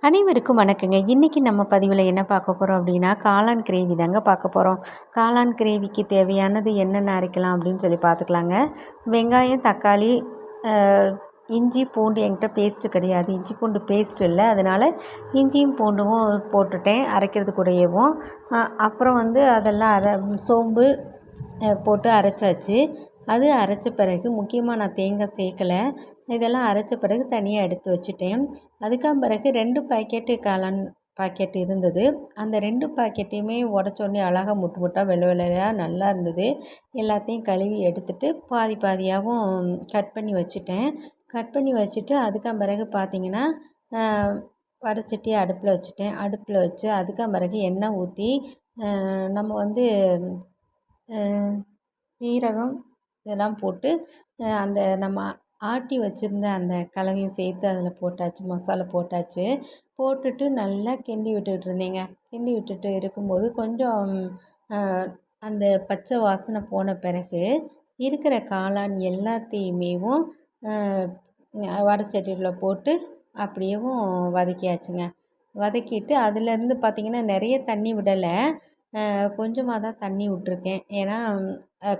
அனைவருக்கும் வணக்கங்க. இன்றைக்கி நம்ம பதிவில் என்ன பார்க்க போகிறோம் அப்படின்னா, காளான் கிரேவி தாங்க பார்க்க போகிறோம். காளான் கிரேவிக்கு தேவையானது என்னென்ன அரைக்கலாம் அப்படின்னு சொல்லி பார்த்துக்கலாங்க. வெங்காயம், தக்காளி, இஞ்சி, பூண்டு என்கிட்ட பேஸ்ட்டு கிடையாது. இஞ்சி பூண்டு பேஸ்ட் இல்லை, அதனால் இஞ்சியும் பூண்டும் போட்டுட்டேன் அரைக்கிறது கூடயேவும். அப்புறம் அதெல்லாம் சோம்பு போட்டு அரைச்சாச்சு. அது அரைச்ச பிறகு முக்கியமாக நான் தேங்காய் சேர்க்கலை. இதெல்லாம் அரைச்ச பிறகு தனியாக எடுத்து வச்சுட்டேன். அதுக்கு பிறகு 2 பாக்கெட்டு காளான் பாக்கெட் இருந்தது. அந்த 2 பாக்கெட்டையுமே உடச்சோடனே அழகாக முட்டு முட்டாக வெள்ளை வெள்ளையாக நல்லா இருந்தது. எல்லாத்தையும் கழுவி எடுத்துட்டு பாதி பாதியாகவும் கட் பண்ணி வச்சுட்டேன். கட் பண்ணி வச்சுட்டு அதுக்கு பிறகு பார்த்திங்கன்னா, வடைச்சட்டியை அடுப்பில் வச்சுட்டேன். அடுப்பில் வச்சு அதுக்கு பிறகு எண்ணெய் ஊற்றி நம்ம சீரகம் இதெல்லாம் போட்டு அந்த நம்ம ஆட்டி வச்சுருந்த அந்த கலவையும் சேர்த்து அதில் போட்டாச்சு. மசாலா போட்டாச்சு. போட்டுட்டு நல்லா கிண்டி விட்டுக்கிட்டு இருந்தேங்க. கிண்டி விட்டுட்டு இருக்கும்போது கொஞ்சம் அந்த பச்சை வாசனை போன பிறகு இருக்கிற காளான் எல்லாத்தையுமேவும் வடைச்சட்டியில் போட்டு அப்படியேவும் வதக்கியாச்சுங்க. வதக்கிட்டு அதிலேருந்து பார்த்திங்கன்னா நிறைய தண்ணி விடலை. கொஞ்சமாக தான் தண்ணி விட்ருக்கேன். ஏன்னா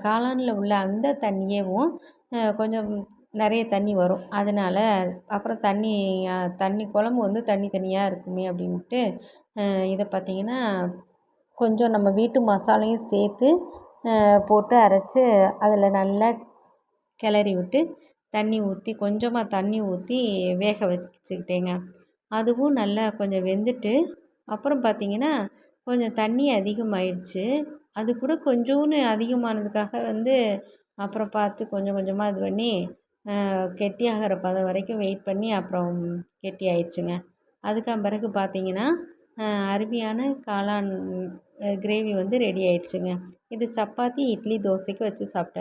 காளானில் உள்ள அந்த தண்ணியேவும் கொஞ்சம் நிறைய தண்ணி வரும். அதனால் அப்புறம் தண்ணி குழம்பு தண்ணி தண்ணியாக இருக்குமே அப்படின்ட்டு இதை பார்த்திங்கன்னா கொஞ்சம் நம்ம வீட்டு மசாலையும் சேர்த்து போட்டு அரைச்சி அதில் நல்லா கிளறி விட்டு தண்ணி ஊற்றி கொஞ்சமாக தண்ணி ஊற்றி வேக வச்சுக்கிட்டேங்க. அதுவும் நல்லா கொஞ்சம் வெந்துட்டு அப்புறம் பார்த்திங்கன்னா கொஞ்சம் தண்ணி அதிகமாயிருச்சு. அது கூட கொஞ்சோண்டு அதிகமானதுக்காக அப்புறம் பார்த்து கொஞ்சம் கொஞ்சமாக இது பண்ணி கெட்டியாகிற பதம் வரைக்கும் வெயிட் பண்ணி அப்புறம் கெட்டி ஆயிடுச்சுங்க. அதுக்கு பிறகு பார்த்திங்கன்னா அருமையான காளான் கிரேவி ரெடி ஆயிடுச்சுங்க. இது சப்பாத்தி, இட்லி, தோசைக்கு வச்சு சாப்பிட்டா